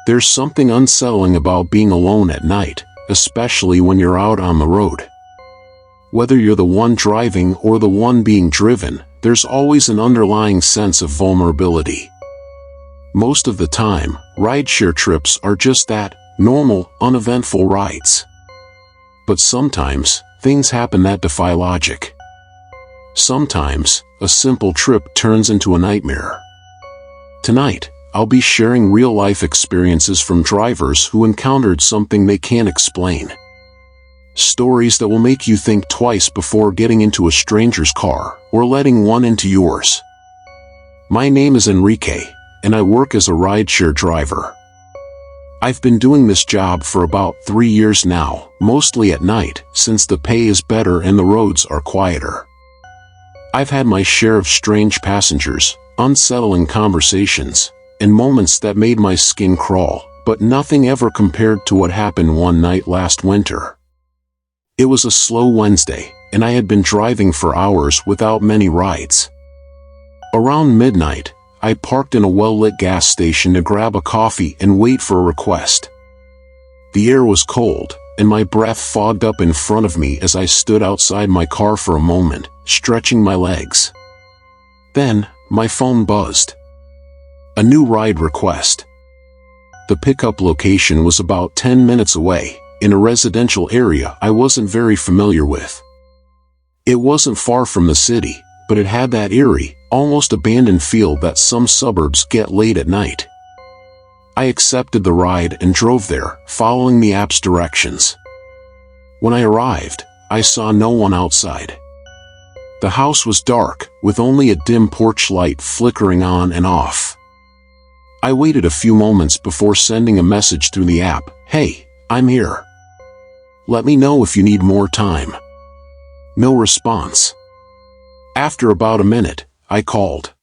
There's something unsettling about being alone at night, especially when you're out on the road. Whether you're the one driving or the one being driven, there's always an underlying sense of vulnerability. Most of the time, rideshare trips are just that, normal, uneventful rides. But sometimes, things happen that defy logic. Sometimes, a simple trip turns into a nightmare. Tonight, I'll be sharing real-life experiences from drivers who encountered something they can't explain. Stories that will make you think twice before getting into a stranger's car or letting one into yours. My name is Enrique, and I work as a rideshare driver. I've been doing this job for about 3 years now, mostly at night, since the pay is better and the roads are quieter. I've had my share of strange passengers, unsettling conversations, and moments that made my skin crawl, but nothing ever compared to what happened one night last winter. It was a slow Wednesday, and I had been driving for hours without many rides. Around midnight, I parked in a well-lit gas station to grab a coffee and wait for a request. The air was cold, and my breath fogged up in front of me as I stood outside my car for a moment, stretching my legs. Then, my phone buzzed. A new ride request. The pickup location was about 10 minutes away, in a residential area I wasn't very familiar with. It wasn't far from the city, but it had that eerie, almost abandoned feel that some suburbs get late at night. I accepted the ride and drove there, following the app's directions. When I arrived, I saw no one outside. The house was dark, with only a dim porch light flickering on and off. I waited a few moments before sending a message through the app. "Hey, I'm here. Let me know if you need more time." No response. After about a minute, I called.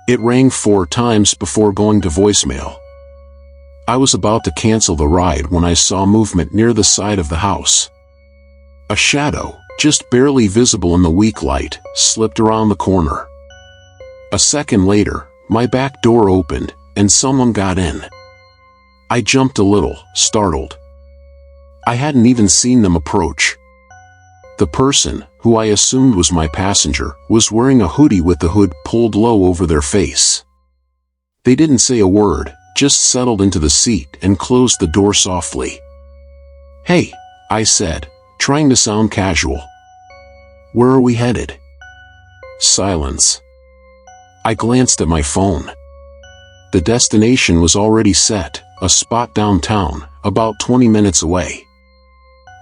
It rang 4 times before going to voicemail. I was about to cancel the ride when I saw movement near the side of the house. A shadow, just barely visible in the weak light, slipped around the corner. A second later, my back door opened, and someone got in. I jumped a little, startled. I hadn't even seen them approach. The person, who I assumed was my passenger, was wearing a hoodie with the hood pulled low over their face. They didn't say a word, just settled into the seat and closed the door softly. "Hey," I said, trying to sound casual. "Where are we headed?" Silence. I glanced at my phone. The destination was already set, a spot downtown, about 20 minutes away.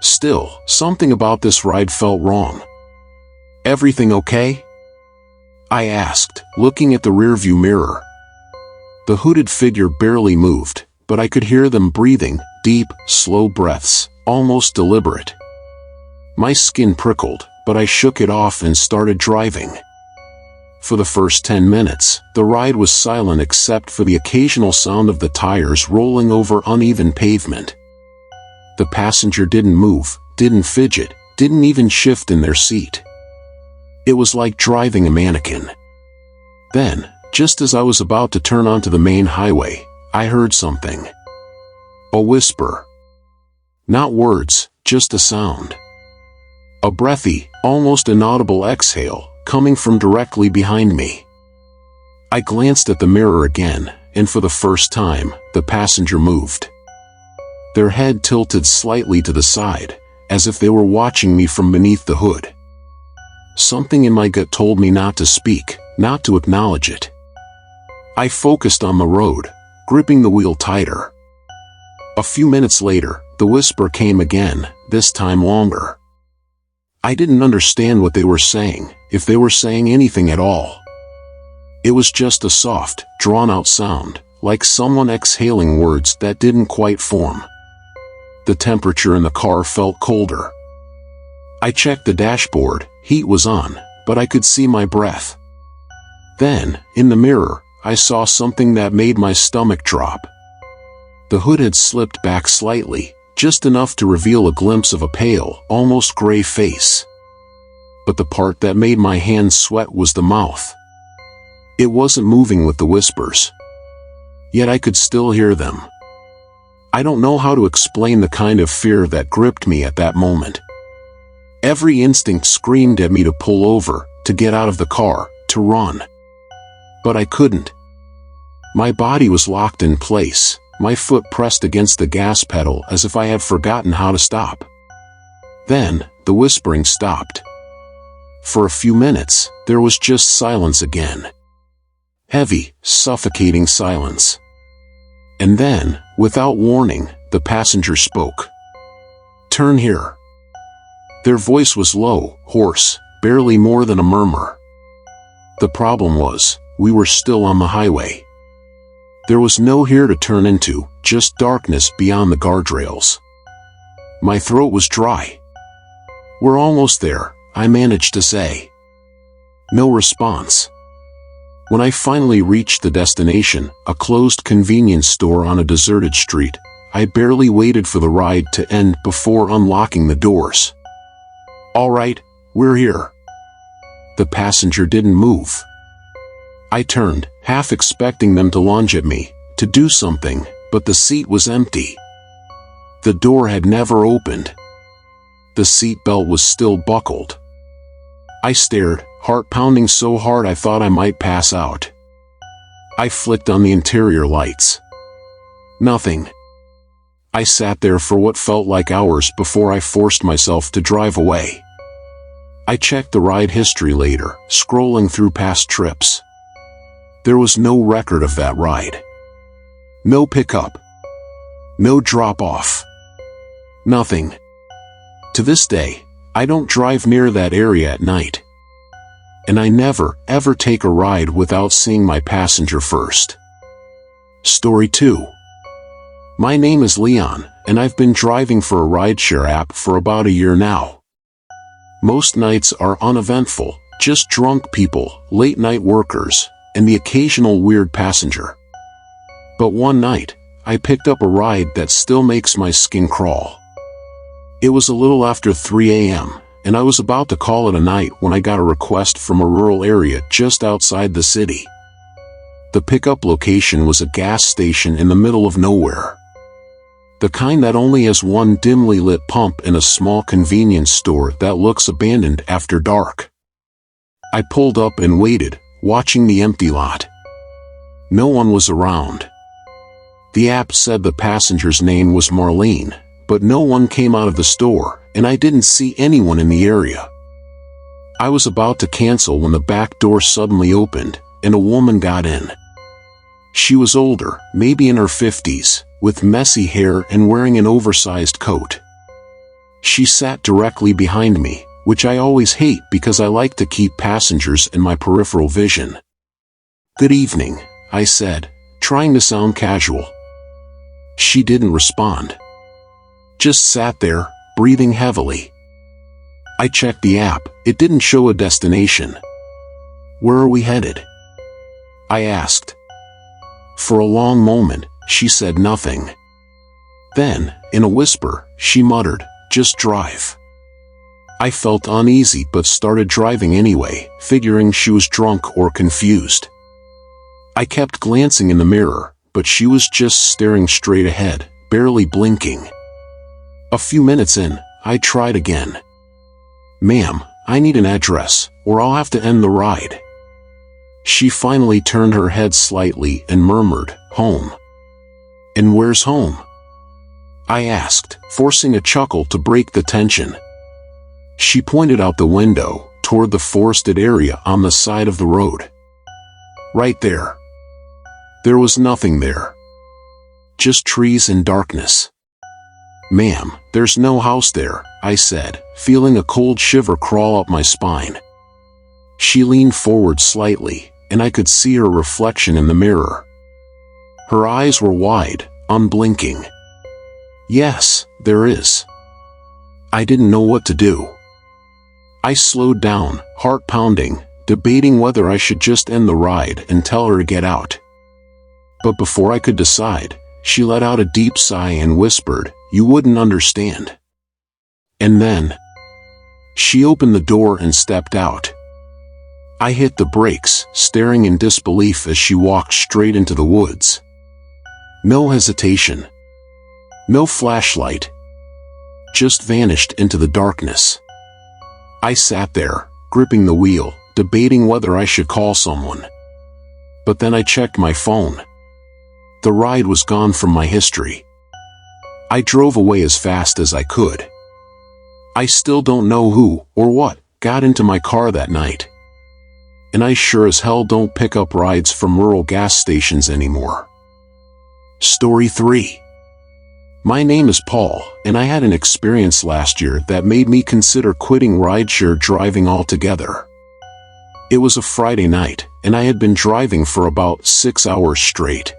Still, something about this ride felt wrong. "Everything okay?" I asked, looking at the rearview mirror. The hooded figure barely moved, but I could hear them breathing, deep, slow breaths, almost deliberate. My skin prickled, but I shook it off and started driving. For the first 10 minutes, the ride was silent except for the occasional sound of the tires rolling over uneven pavement. The passenger didn't move, didn't fidget, didn't even shift in their seat. It was like driving a mannequin. Then, just as I was about to turn onto the main highway, I heard something. A whisper. Not words, just a sound. A breathy, almost inaudible exhale, coming from directly behind me. I glanced at the mirror again, and for the first time, the passenger moved. Their head tilted slightly to the side, as if they were watching me from beneath the hood. Something in my gut told me not to speak, not to acknowledge it. I focused on the road, gripping the wheel tighter. A few minutes later, the whisper came again, this time longer. I didn't understand what they were saying, if they were saying anything at all. It was just a soft, drawn-out sound, like someone exhaling words that didn't quite form. The temperature in the car felt colder. I checked the dashboard, heat was on, but I could see my breath. Then, in the mirror, I saw something that made my stomach drop. The hood had slipped back slightly, just enough to reveal a glimpse of a pale, almost gray face. But the part that made my hands sweat was the mouth. It wasn't moving with the whispers. Yet I could still hear them. I don't know how to explain the kind of fear that gripped me at that moment. Every instinct screamed at me to pull over, to get out of the car, to run. But I couldn't. My body was locked in place, my foot pressed against the gas pedal as if I had forgotten how to stop. Then, the whispering stopped. For a few minutes, there was just silence again. Heavy, suffocating silence. And then, without warning, the passenger spoke. "Turn here." Their voice was low, hoarse, barely more than a murmur. The problem was, we were still on the highway. There was no here to turn into, just darkness beyond the guardrails. My throat was dry. "We're almost there," I managed to say. No response. When I finally reached the destination, a closed convenience store on a deserted street, I barely waited for the ride to end before unlocking the doors. "All right, we're here." The passenger didn't move. I turned, half expecting them to lunge at me, to do something, but the seat was empty. The door had never opened. The seat belt was still buckled. I stared, heart pounding so hard I thought I might pass out. I flicked on the interior lights. Nothing. I sat there for what felt like hours before I forced myself to drive away. I checked the ride history later, scrolling through past trips. There was no record of that ride. No pickup. No drop-off. Nothing. To this day, I don't drive near that area at night. And I never, ever take a ride without seeing my passenger first. Story 2. My name is Leon, and I've been driving for a rideshare app for about a year now. Most nights are uneventful, just drunk people, late-night workers, and the occasional weird passenger. But one night, I picked up a ride that still makes my skin crawl. It was a little after 3 a.m., and I was about to call it a night when I got a request from a rural area just outside the city. The pickup location was a gas station in the middle of nowhere. The kind that only has one dimly lit pump in a small convenience store that looks abandoned after dark. I pulled up and waited, watching the empty lot. No one was around. The app said the passenger's name was Marlene, but no one came out of the store, and I didn't see anyone in the area. I was about to cancel when the back door suddenly opened, and a woman got in. She was older, maybe in her 50s, with messy hair and wearing an oversized coat. She sat directly behind me, which I always hate because I like to keep passengers in my peripheral vision. "Good evening," I said, trying to sound casual. She didn't respond. Just sat there, breathing heavily. I checked the app, it didn't show a destination. "Where are we headed?" I asked. For a long moment, she said nothing. Then, in a whisper, she muttered, "Just drive." I felt uneasy but started driving anyway, figuring she was drunk or confused. I kept glancing in the mirror, but she was just staring straight ahead, barely blinking. A few minutes in, I tried again. "Ma'am, I need an address, or I'll have to end the ride." She finally turned her head slightly and murmured, "Home." "And where's home?" I asked, forcing a chuckle to break the tension. She pointed out the window, toward the forested area on the side of the road. "Right there." There was nothing there. Just trees and darkness. "Ma'am, there's no house there," I said, feeling a cold shiver crawl up my spine. She leaned forward slightly, and I could see her reflection in the mirror. Her eyes were wide, unblinking. "Yes, there is." I didn't know what to do. I slowed down, heart pounding, debating whether I should just end the ride and tell her to get out. But before I could decide, she let out a deep sigh and whispered, "You wouldn't understand." And then, she opened the door and stepped out. I hit the brakes, staring in disbelief as she walked straight into the woods. No hesitation. No flashlight. Just vanished into the darkness. I sat there, gripping the wheel, debating whether I should call someone. But then I checked my phone. The ride was gone from my history. I drove away as fast as I could. I still don't know who, or what, got into my car that night. And I sure as hell don't pick up rides from rural gas stations anymore. Story 3. My name is Paul, and I had an experience last year that made me consider quitting rideshare driving altogether. It was a Friday night, and I had been driving for about 6 hours straight.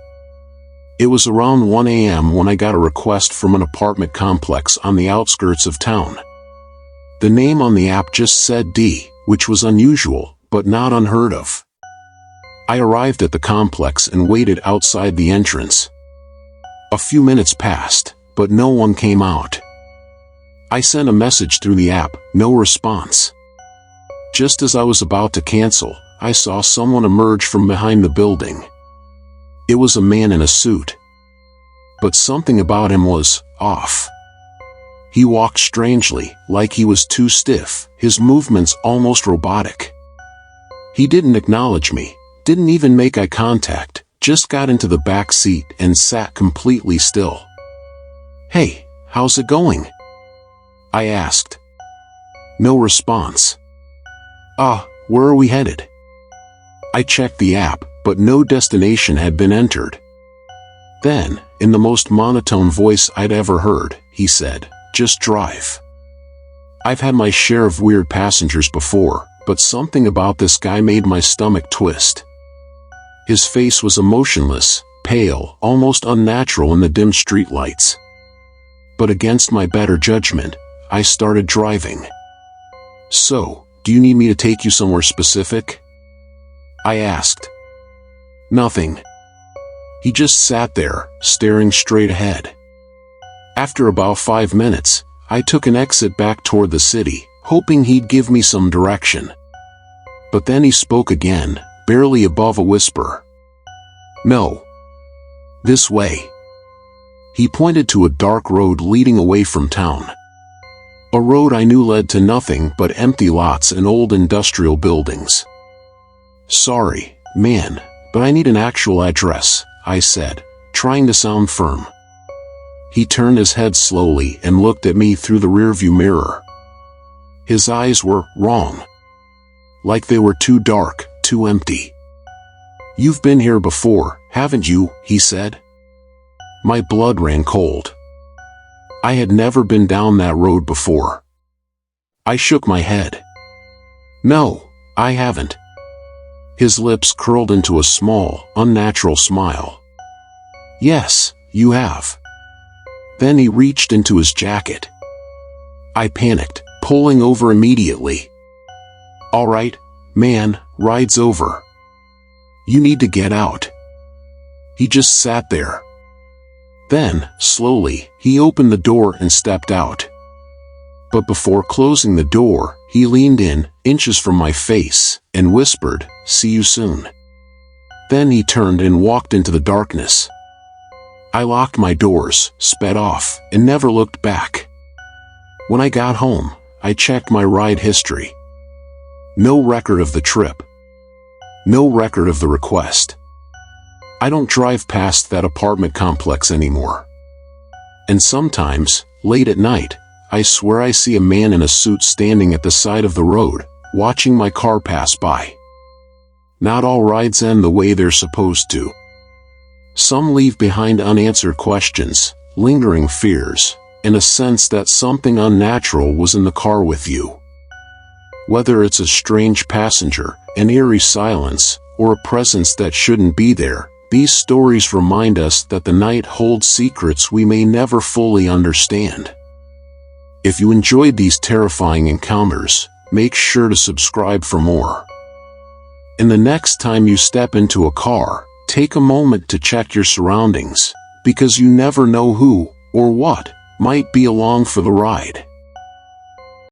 It was around 1 a.m. when I got a request from an apartment complex on the outskirts of town. The name on the app just said D, which was unusual, but not unheard of. I arrived at the complex and waited outside the entrance. A few minutes passed, but no one came out. I sent a message through the app, no response. Just as I was about to cancel, I saw someone emerge from behind the building. It was a man in a suit. But something about him was off. He walked strangely, like he was too stiff, his movements almost robotic. He didn't acknowledge me, didn't even make eye contact, just got into the back seat and sat completely still. "Hey, how's it going?" I asked. No response. Where are we headed?" I checked the app, but no destination had been entered. Then, in the most monotone voice I'd ever heard, he said, "Just drive." I've had my share of weird passengers before, but something about this guy made my stomach twist. His face was emotionless, pale, almost unnatural in the dim streetlights. But against my better judgment, I started driving. "So, do you need me to take you somewhere specific?" I asked. Nothing. He just sat there, staring straight ahead. After about 5 minutes, I took an exit back toward the city, hoping he'd give me some direction. But then he spoke again, barely above a whisper. "No. This way." He pointed to a dark road leading away from town. A road I knew led to nothing but empty lots and old industrial buildings. "Sorry, man, but I need an actual address," I said, trying to sound firm. He turned his head slowly and looked at me through the rearview mirror. His eyes were wrong. Like they were too dark, too empty. "You've been here before, haven't you?" he said. My blood ran cold. I had never been down that road before. I shook my head. "No, I haven't." His lips curled into a small, unnatural smile. "Yes, you have." Then he reached into his jacket. I panicked, pulling over immediately. "All right, man, ride's over. You need to get out." He just sat there. Then, slowly, he opened the door and stepped out. But before closing the door, he leaned in, inches from my face, and whispered, "See you soon." Then he turned and walked into the darkness. I locked my doors, sped off, and never looked back. When I got home, I checked my ride history. No record of the trip. No record of the request. I don't drive past that apartment complex anymore. And sometimes, late at night, I swear I see a man in a suit standing at the side of the road, watching my car pass by. Not all rides end the way they're supposed to. Some leave behind unanswered questions, lingering fears, and a sense that something unnatural was in the car with you. Whether it's a strange passenger, an eerie silence, or a presence that shouldn't be there, these stories remind us that the night holds secrets we may never fully understand. If you enjoyed these terrifying encounters, make sure to subscribe for more. And the next time you step into a car, take a moment to check your surroundings, because you never know who, or what, might be along for the ride.